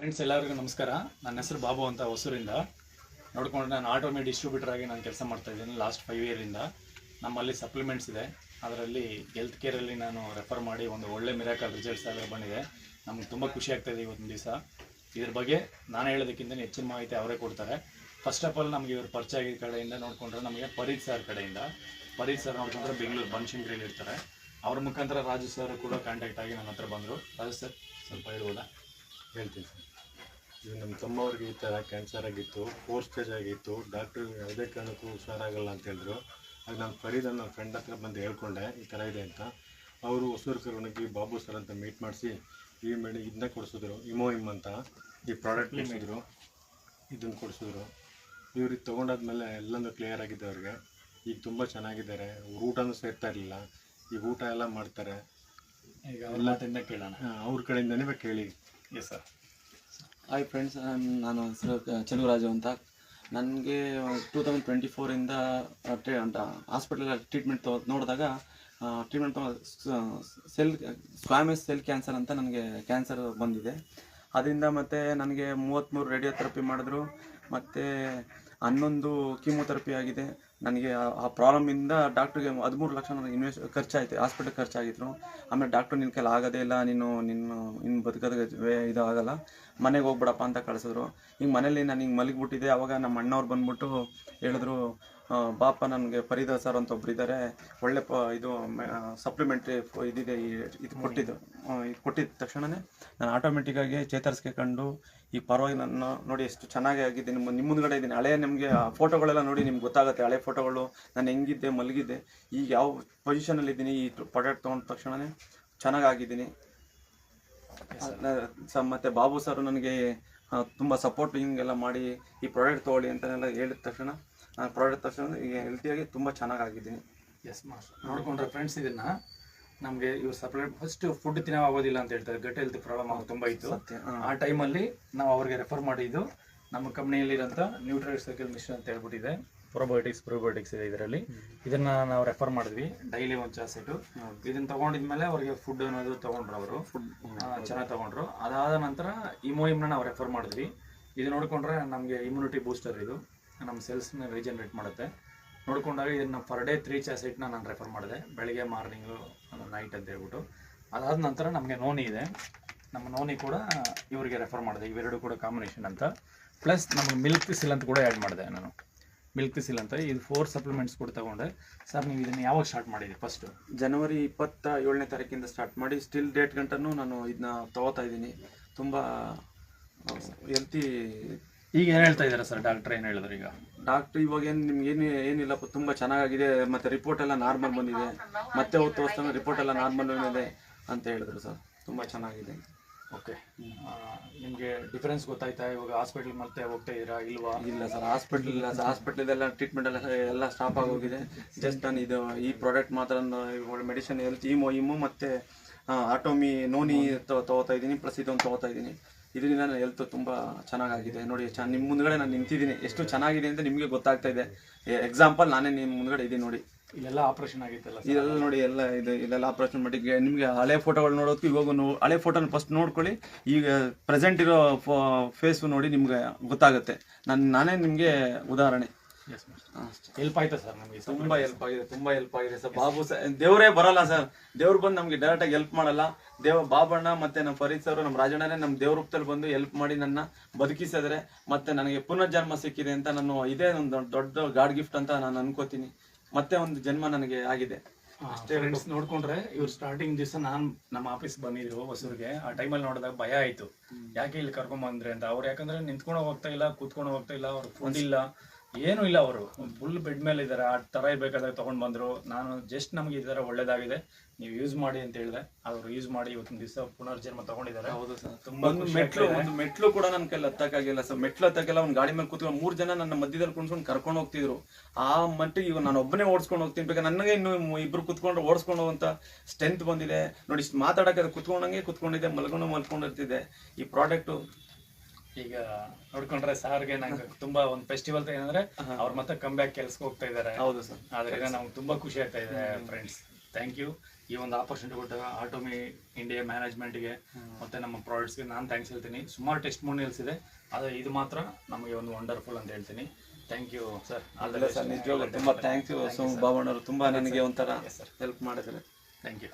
Friends ಎಲ್ಲರಿಗೂ ನಮಸ್ಕಾರ. ನನ್ನ ಹೆಸರು ಬಾಬು ಅಂತ ಹೊಸೂರಿಂದ. ನೋಡ್ಕೊಂಡು ನಾನು ಆಟೋಮೇ ಡಿಸ್ಟ್ರಿಬ್ಯೂಟರ್ ಆಗಿ ನಾನು ಕೆಲಸ ಮಾಡ್ತಾ ಇದ್ದೀನಿ ಲಾಸ್ಟ್ 5 ಇಯರಿಂದ. ನಮ್ಮಲ್ಲಿ ಸಪ್ಲಿಮೆಂಟ್ಸ್ ಇದೆ, ಅದರಲ್ಲಿ ಹೆಲ್ತ್ ಕೇರಲ್ಲಿ ನಾನು ರೆಫರ್ ಮಾಡಿ ಒಂದು ಒಳ್ಳೆ ಮಿರಾಕಲ್ ರಿಸಲ್ಟ್ಸ್ ಎಲ್ಲ ಬಂದಿದೆ. ನಮ್ಗೆ ತುಂಬ ಖುಷಿ ಆಗ್ತಾಯಿದೆ ಇವತ್ತಿನ ದಿವಸ. ಇದ್ರ ಬಗ್ಗೆ ನಾನು ಹೇಳೋದಕ್ಕಿಂತ ಹೆಚ್ಚಿನ ಮಾಹಿತಿ ಅವರೇ ಕೊಡ್ತಾರೆ. ಫಸ್ಟ್ ಆಫ್ ಆಲ್ ನಮಗೆ ಇವರು ಪರಿಚಯ ಆಗಿದ್ದ ಕಡೆಯಿಂದ ನೋಡಿಕೊಂಡ್ರೆ ನಮಗೆ ಫರೀದ್ ಸರ್ ಕಡೆಯಿಂದ, ಫರೀದ್ ಸರ್ ನೋಡಿಕೊಂಡ್ರೆ ಬೆಂಗಳೂರು ಬನಶಂಕರಿಯಲ್ಲಿ ಇರ್ತಾರೆ. ಅವ್ರ ಮುಖಾಂತರ ರಾಜು ಸರ್ ಕೂಡ ಕಾಂಟ್ಯಾಕ್ಟ್ ಆಗಿ ನನ್ನ ಹತ್ರ ಬಂದರು. ರಾಜು ಸರ್ ಸ್ವಲ್ಪ ಹೇಳ್ಬೋದಾ? ಹೇಳ್ತೀನಿ ಸರ್. ಇದು ನಮ್ಮ ತಮ್ಮವ್ರಿಗೆ ಈ ಥರ ಕ್ಯಾನ್ಸರ್ ಆಗಿತ್ತು, 4 ಸ್ಟೇಜ್ ಆಗಿತ್ತು. ಡಾಕ್ಟ್ರು ಯಾವುದೇ ಕಾರಣಕ್ಕೂ ಹುಷಾರಾಗಲ್ಲ ಅಂತ ಹೇಳಿದ್ರು. ಆಗ ನಾನು ಫರೀದ್ ನನ್ನ ಫ್ರೆಂಡ್ ಹತ್ರ ಬಂದು ಹೇಳ್ಕೊಂಡೆ ಈ ಥರ ಇದೆ ಅಂತ. ಅವರು ಹೊಸೂರು ಕರ್ಕೊಂಡೋಗಿ ಬಾಬು ಸರ್ ಅಂತ ಮೀಟ್ ಮಾಡಿಸಿ ಇದನ್ನ ಕೊಡಿಸಿದ್ರು, ಇಮ್ ಅಂತ ಈ ಪ್ರಾಡಕ್ಟ್ ಕೊಡಿಸಿದ್ರು, ಇದನ್ನು ಕೊಡಿಸಿದ್ರು. ಇವ್ರಿಗೆ ತೊಗೊಂಡಾದ್ಮೇಲೆ ಎಲ್ಲನೂ ಕ್ಲಿಯರ್ ಆಗಿದೆ ಅವ್ರಿಗೆ. ಈಗ ತುಂಬ ಚೆನ್ನಾಗಿದ್ದಾರೆ. ಊಟನೂ ಸೇರ್ತಾ ಇರಲಿಲ್ಲ, ಈಗ ಊಟ ಎಲ್ಲ ಮಾಡ್ತಾರೆ. ಈಗ ಎಲ್ಲ ತಿಂದ ಕೇಳೋಣ, ಅವ್ರ ಕಡೆಯಿಂದನೇ ಕೇಳಿ. Yes sir. ಹಾಯ್ ಫ್ರೆಂಡ್ಸ್, ನಾನು ಹೆಸರು ಚೆಲುವರಾಜು ಅಂತ. ನನಗೆ 2024ಇಂದ ಹಾಸ್ಪಿಟಲ್ ಟ್ರೀಟ್ಮೆಂಟ್ ನೋಡಿದಾಗ ಸ್ಕ್ವಾಮಸ್ ಸೆಲ್ ಕ್ಯಾನ್ಸರ್ ಅಂತ ನನಗೆ ಕ್ಯಾನ್ಸರ್ ಬಂದಿದೆ. ಅದರಿಂದ ಮತ್ತು ನನಗೆ 33 ರೇಡಿಯೋಥೆರಪಿ ಮಾಡಿದ್ರು, ಮತ್ತು 11 ಕೀಮೋಥೆರಪಿ ಆಗಿದೆ. ನನಗೆ ಆ ಪ್ರಾಬ್ಲಮಿಂದ ಡಾಕ್ಟ್ರಿಗೆ 13 ಲಕ್ಷ ನನಗೆ ಖರ್ಚಾಯಿತು, ಹಾಸ್ಪಿಟಲ್ ಖರ್ಚಾಗಿದ್ರು. ಆಮೇಲೆ ಡಾಕ್ಟ್ರು ನಿನ್ನ ಕೈಲಿ ಆಗೋದೇ ಇಲ್ಲ, ಇನ್ನು ಬದುಕೋದಕ್ಕೆ ಇದು ಆಗಲ್ಲ, ಮನೆಗೆ ಹೋಗ್ಬಿಡಪ್ಪ ಅಂತ ಕಳಿಸಿದ್ರು. ಈಗ ಮನೇಲಿ ನಾನು ಹಿಂಗೆ ಮಲಗಿಬಿಟ್ಟಿದ್ದೆ. ಅವಾಗ ನಮ್ಮ ಅಣ್ಣವ್ರು ಬಂದ್ಬಿಟ್ಟು ಹೇಳಿದ್ರು, ಬಾಪ ನನಗೆ ಫರೀದ್ ಸರ್ ಅಂತ ಒಬ್ರು ಇದ್ದಾರೆ, ಒಳ್ಳೆ ಇದು ಸಪ್ಲಿಮೆಂಟ್ರಿ ಇದಿದೆ, ಇದು ಕೊಟ್ಟಿದ್ದು. ಇದು ಕೊಟ್ಟಿದ್ದ ತಕ್ಷಣವೇ ನಾನು ಆಟೋಮೆಟಿಕ್ಕಾಗಿ ಚೇತರಿಸ್ಕೊಂಡು ಈ ಪರವಾಗಿ ನನ್ನ ನೋಡಿ ಎಷ್ಟು ಚೆನ್ನಾಗಿ ಆಗಿದೆ. ನಿಮ್ಮ ಮುಂದ್ಗಡೆ ಇದ್ದೀನಿ. ಹಳೆಯ ನಿಮಗೆ ಫೋಟೋಗಳೆಲ್ಲ ನೋಡಿ ನಿಮ್ಗೆ ಗೊತ್ತಾಗುತ್ತೆ, ಹಳೆ ಫೋಟೋಗಳು ನಾನು ಹೆಂಗಿದ್ದೆ ಮಲಗಿದ್ದೆ, ಈಗ ಯಾವ ಪೊಸಿಷನಲ್ಲಿ ಇದ್ದೀನಿ. ಈ ಪ್ರಾಡಕ್ಟ್ ತೊಗೊಂಡ ತಕ್ಷಣವೇ ಚೆನ್ನಾಗಾಗಿದ್ದೀನಿ. ಮತ್ತು ಬಾಬು ಸರ್ ನನಗೆ ತುಂಬ ಸಪೋರ್ಟ್ ಹಿಂಗೆಲ್ಲ ಮಾಡಿ ಈ ಪ್ರಾಡಕ್ಟ್ ತೊಗೊಳ್ಳಿ ಅಂತೆಲ್ಲ ಹೇಳಿದ ತಕ್ಷಣ ನಾನು ಪ್ರಾಡಕ್ಟ್ ತಕ್ಷಣ ಈಗ ಹೆಲ್ತಿಯಾಗಿ ತುಂಬ ಚೆನ್ನಾಗಾಗಿದ್ದೀನಿ. Yes master. ನೋಡ್ಕೊಂಡ್ರೆ ಫ್ರೆಂಡ್ಸ್, ಇದನ್ನ ನಮಗೆ ಇವ್ರು ಸಪ್ರೇಟ್ ಫಸ್ಟ್ ಫುಡ್ ತಿನ್ನೋಗೋದಿಲ್ಲ ಅಂತ ಹೇಳ್ತಾರೆ. ಗಟ್ ಹೆಲ್ತ್ ಪ್ರಾಬ್ಲಮ್ ಆಗೋದು ತುಂಬ ಇತ್ತು. ಆ ಟೈಮಲ್ಲಿ ನಾವು ಅವ್ರಿಗೆ ರೆಫರ್ ಮಾಡಿದ್ದು ನಮ್ಮ ಕಂಪ್ನಿಯಲ್ಲಿರೋಂಥ ನ್ಯೂಟ್ರಿಸೈಕಲ್ ಮಿಷನ್ ಅಂತ ಹೇಳ್ಬಿಟ್ಟಿದೆ, ಪ್ರೋಬಯೋಟಿಕ್ಸ್ ಇದೆ ಇದರಲ್ಲಿ. ಇದನ್ನ ನಾವು ರೆಫರ್ ಮಾಡಿದ್ವಿ ಡೈಲಿ 1 ಚಾಸೆಟು. ಇದನ್ನ ತಗೊಂಡಿದ್ಮೇಲೆ ಅವ್ರಿಗೆ ಫುಡ್ ಅನ್ನೋದು ತೊಗೊಂಡ್ರು, ಅವರು ಫುಡ್ ಚೆನ್ನಾಗಿ ತೊಗೊಂಡ್ರು. ಅದಾದ ನಂತರ ಇಮ್ನ ನಾವು ರೆಫರ್ ಮಾಡಿದ್ವಿ. ಇದು ನೋಡಿಕೊಂಡ್ರೆ ನಮಗೆ ಇಮ್ಯುನಿಟಿ ಬೂಸ್ಟರ್, ಇದು ನಮ್ಮ ಸೆಲ್ಸ್ನ ರೀಜನರೇಟ್ ಮಾಡುತ್ತೆ. ನೋಡ್ಕೊಂಡಾಗ ಇದನ್ನು ಪರ್ ಡೇ 3 ಚಾಸೆಟ್ನ ನಾನು ರೆಫರ್ ಮಾಡಿದೆ, ಬೆಳಗ್ಗೆ ಮಾರ್ನಿಂಗು ನೈಟ್ ಅಂತ ಹೇಳ್ಬಿಟ್ಟು. ಅದಾದ ನಂತರ ನಮಗೆ ನೋನಿ ಇದೆ, ನಮ್ಮ ನೋನಿ ಕೂಡ ಇವರಿಗೆ ರೆಫರ್ ಮಾಡಿದೆ. ಇವೆರಡು ಕೂಡ ಕಾಂಬಿನೇಷನ್ ಅಂತ. ಪ್ಲಸ್ ನಮಗೆ ಮಿಲ್ಕ್ ಸಿಲ್ ಅಂತ ಕೂಡ ಆ್ಯಡ್ ಮಾಡಿದೆ ನಾನು. ಮಿಲ್ಕ್ ಸಿಲ್ ಅಂತ ಇದು 4 ಸಪ್ಲಿಮೆಂಟ್ಸ್ ಕೂಡ ತಗೊಂಡೆ. ಸರ್, ನೀವು ಇದನ್ನು ಯಾವಾಗ ಸ್ಟಾರ್ಟ್ ಮಾಡಿದ್ರಿ? ಫಸ್ಟು ಜನವರಿ 27ನೇ ತಾರೀಕಿಂದ ಸ್ಟಾರ್ಟ್ ಮಾಡಿ ಸ್ಟಿಲ್ ಡೇಟ್ ಗಂಟನೂ ನಾನು ಇದನ್ನ ತೊಗೋತಾ ಇದ್ದೀನಿ. ತುಂಬ ಹೆಲ್ತಿ. ಈಗ ಏನು ಹೇಳ್ತಾ ಇದ್ದಾರೆ ಸರ್ ಡಾಕ್ಟ್ರ್? ಏನು ಹೇಳಿದ್ರು ಈಗ? ಡಾಕ್ಟ್ರು ಇವಾಗ ನಿಮ್ಗೆ ಏನಿಲ್ಲಪ್ಪ, ತುಂಬ ಚೆನ್ನಾಗಿದೆ, ಮತ್ತು ರಿಪೋರ್ಟ್ ಎಲ್ಲ ನಾರ್ಮಲ್ ಬಂದಿದೆ, ಮತ್ತೆ ಹೊತ್ತು ತೋರಿಸ್ತಾನೆ ರಿಪೋರ್ಟ್ ಎಲ್ಲ ನಾರ್ಮಲ್ ಬಂದಿದೆ ಅಂತ ಹೇಳಿದ್ರು ಸರ್. ತುಂಬ ಚೆನ್ನಾಗಿದೆ. ಓಕೆ, ನಿಮಗೆ ಡಿಫರೆನ್ಸ್ ಗೊತ್ತಾಯ್ತಾ? ಇವಾಗ ಹಾಸ್ಪಿಟ್ಲ್ ಮತ್ತೆ ಹೋಗ್ತಾ ಇದ್ದೀರಾ ಇಲ್ವಾ? ಇಲ್ಲ ಸರ್, ಹಾಸ್ಪಿಟ್ಲಿದೆಲ್ಲ ಟ್ರೀಟ್ಮೆಂಟ್ ಎಲ್ಲ ಸ್ಟಾಪ್ ಆಗೋಗಿದೆ. ಜಸ್ಟ್ ನಾನು ಈ ಪ್ರಾಡಕ್ಟ್ ಮಾತ್ರ ಒಳ್ಳೆ ಮೆಡಿಸಿನ್ ಹೆಲ್ತ್ ಇಮು ಮತ್ತು ಆಟೋಮಿ ನೋನಿ ತೊಗೋತಾ ಇದ್ದೀನಿ, ಪ್ಲಸ್ ಇದೊಂದು ತೊಗೋತಾ ಇದ್ದೀನಿ. ಇದರಿಂದ ನನ್ನ ಹೆಲ್ತ್ ತುಂಬ ಚೆನ್ನಾಗಾಗಿದೆ. ನೋಡಿ, ನಿಮ್ಮ ಮುಂದ್ಗಡೆ ನಾನು ನಿಂತಿದ್ದೀನಿ, ಎಷ್ಟು ಚೆನ್ನಾಗಿದೆ ಅಂತ ನಿಮಗೆ ಗೊತ್ತಾಗ್ತಾ ಇದೆ. ಎಕ್ಸಾಂಪಲ್ ನಾನೇ ನಿಮ್ಮ ಮುಂದ್ಗಡೆ ಇದ್ದೀನಿ ನೋಡಿ. ಇಲ್ಲೆಲ್ಲ ಆಪ್ರೇಷನ್ ಆಗಿತ್ತಲ್ಲ ಇದೆಲ್ಲ ನೋಡಿ, ಇಲ್ಲೆಲ್ಲ ಆಪ್ರೇಷನ್ ಮಾಡಿ. ನಿಮಗೆ ಹಳೆ ಫೋಟೋಗಳು ನೋಡೋದಕ್ಕೆ ಇವಾಗ ಹಳೆ ಫೋಟೋನ ಫಸ್ಟ್ ನೋಡ್ಕೊಳ್ಳಿ, ಈಗ ಪ್ರೆಸೆಂಟ್ ಇರೋ ಫೇಸು ನೋಡಿ ನಿಮ್ಗೆ ಗೊತ್ತಾಗುತ್ತೆ. ನಾನೇ ನಿಮಗೆ ಉದಾಹರಣೆ. ಹೆಲ್ಪ್ ಆಯ್ತಾ ಸರ್? ನಮಗೆ ತುಂಬ ಹೆಲ್ಪ್ ಆಗಿದೆ ಸರ್. ಬಾಬು ಸರ್ ದೇವರೇ ಬರಲ್ಲ ಸರ್, ದೇವ್ರು ಬಂದು ನಮಗೆ ಡೈರೆಕ್ಟಾಗಿ ಹೆಲ್ಪ್ ಮಾಡಲ್ಲ. ಬಾಬಣ್ಣ ಮತ್ತೆ ನಮ್ಮ ಫರೀದ್ ಸರ್, ನಮ್ಮ ರಾಜಣ್ಣನೇ ನಮ್ಮ ದೇವ್ರ ರೂಪದಲ್ಲಿ ಬಂದು ಹೆಲ್ಪ್ ಮಾಡಿ ನನ್ನ ಬದುಕಿಸಿದ್ರೆ, ಮತ್ತೆ ನನಗೆ ಪುನರ್ಜನ್ಮ ಸಿಕ್ಕಿದೆ ಅಂತ ನಾನು ಇದೇ ಒಂದು ದೊಡ್ಡ ಗಾಡ್ ಗಿಫ್ಟ್ ಅಂತ ನಾನು ಅನ್ಕೋತೀನಿ. ಮತ್ತೆ ಒಂದು ಜನ್ಮ ನನಗೆ ಆಗಿದೆ ಅಷ್ಟೇ. ಫ್ರೆಂಡ್ಸ್, ನೋಡ್ಕೊಂಡ್ರೆ ಇವ್ರು ಸ್ಟಾರ್ಟಿಂಗ್ ದಿವಸ ನಾನು ನಮ್ಮ ಆಫೀಸ್ ಬಂದಿದ್ರು ಹೊಸೂರಿಗೆ. ಆ ಟೈಮಲ್ಲಿ ನೋಡಿದಾಗ ಭಯ ಆಯ್ತು, ಯಾಕೆ ಇಲ್ಲಿ ಕರ್ಕೊಂಡ್ ಬಂದ್ರೆ ಅಂತ. ಅವ್ರು ಯಾಕಂದ್ರೆ ನಿಂತ್ಕೊಂಡು ಹೋಗ್ತಾ ಇಲ್ಲ, ಕೂತ್ಕೊಂಡು ಹೋಗ್ತಾ ಇಲ್ಲ, ಅವ್ರು ಫುಡ್ ಇಲ್ಲ, ಏನೂ ಇಲ್ಲ. ಅವರು ಫುಲ್ ಬೆಡ್ ಮೇಲೆ ಇದ್ದಾರೆ. ಆ ಥರ ಬೇಕಾದಾಗ ತೊಗೊಂಡು ಬಂದರು. ನಾನು ಜಸ್ಟ್ ನಮಗೆ ಈ ಥರ ಒಳ್ಳೇದಾಗಿದೆ, ನೀವು ಯೂಸ್ ಮಾಡಿ ಅಂತ ಹೇಳಿದೆ. ಅವರು ಯೂಸ್ ಮಾಡಿ ಇವತ್ತಿನ ದಿವಸ ಪುನರ್ಜನ್ಮ ತಗೊಂಡಿದ್ದಾರೆ. ಹೌದು ಸರ್. ತುಂಬ ಒಂದು ಮೆಟ್ಲು ಕೂಡ ನನ್ನ ಕೈಲಿ ಹತ್ತಕ್ಕಾಗಿಲ್ಲ ಸರ್. ಮೆಟ್ಲು ಹತ್ತಕ್ಕೆಲ್ಲ ಒಂದು ಗಾಡಿ ಮೇಲೆ ಕೂತ್ಕೊಂಡು 3 ಜನ ನನ್ನ ಮಧ್ಯದಲ್ಲಿ ಕುಣ್ಸ್ಕೊಂಡು ಕರ್ಕೊಂಡು ಹೋಗ್ತಿದ್ರು. ಆ ಮಟ್ಟಿಗೆ ಇವಾಗ ನಾನು ಒಬ್ಬನೇ ಓಡಿಸ್ಕೊಂಡು ಹೋಗ್ತೀನಿ. ಬೇಕಾದ್ರೆ ನನಗೆ ಇನ್ನು 2 ಕೂತ್ಕೊಂಡ್ರೆ ಓಡಿಸ್ಕೊಂಡು ಹೋಗುವಂಥ ಸ್ಟ್ರೆಂತ್ ಬಂದಿದೆ ನೋಡಿ. ಮಾತಾಡೋಕೆ ಕೂತ್ಕೊಂಡಿದ್ದೆ, ಮಲ್ಕೊಂಡಿರ್ತಿದ್ದೆ. ಈ ಪ್ರಾಡಕ್ಟು ಈಗ ನೋಡ್ಕೊಂಡ್ರೆ ಸಾರ್ಗೆ ನಂಗೆ ತುಂಬಾ ಒಂದು ಫೆಸ್ಟಿವಲ್ ಏನಂದ್ರೆ ಅವ್ರು ಮತ್ತೆ ಕಮ್ ಬ್ಯಾಕ್ ಕೆಲ್ಸಕ್ಕೆ ಹೋಗ್ತಾ ಇದ್ದಾರೆ. ಹೌದು ಸರ್. ಆದ್ರಿಂದ ನಮ್ಗೆ ತುಂಬಾ ಖುಷಿ ಆಗ್ತಾ ಇದೆ ಫ್ರೆಂಡ್ಸ್. Thank you. ಈ ಒಂದು ಆಪರ್ಚುನಿಟಿ ಕೊಟ್ಟಾಗ ಆಟೋಮಿ ಇಂಡಿಯಾ ಮ್ಯಾನೇಜ್ಮೆಂಟ್ಗೆ ಮತ್ತು ನಮ್ಮ ಪ್ರಾಡಕ್ಟ್ಸ್ಗೆ ನಾನು ಥ್ಯಾಂಕ್ಸ್ ಹೇಳ್ತೀನಿ. ಸುಮಾರು ಟೆಸ್ಟಿಮೋನಿಯಲ್ಸ್ ಇದೆ, ಆದರೆ ಇದು ಮಾತ್ರ ನಮಗೆ ಒಂದು ವಂಡರ್ಫುಲ್ ಅಂತ ಹೇಳ್ತೀನಿ. Thank you sir. ಸರ್ ನಿಜವಾಗ್ಲೂ ತುಂಬ ಥ್ಯಾಂಕ್ಸ್ ಯು. ಬಾಬಣ್ಣವರು ತುಂಬ ನನಗೆ ಒಂಥರ ಹೆಲ್ಪ್ ಮಾಡಿದ್ದಾರೆ. Thank you.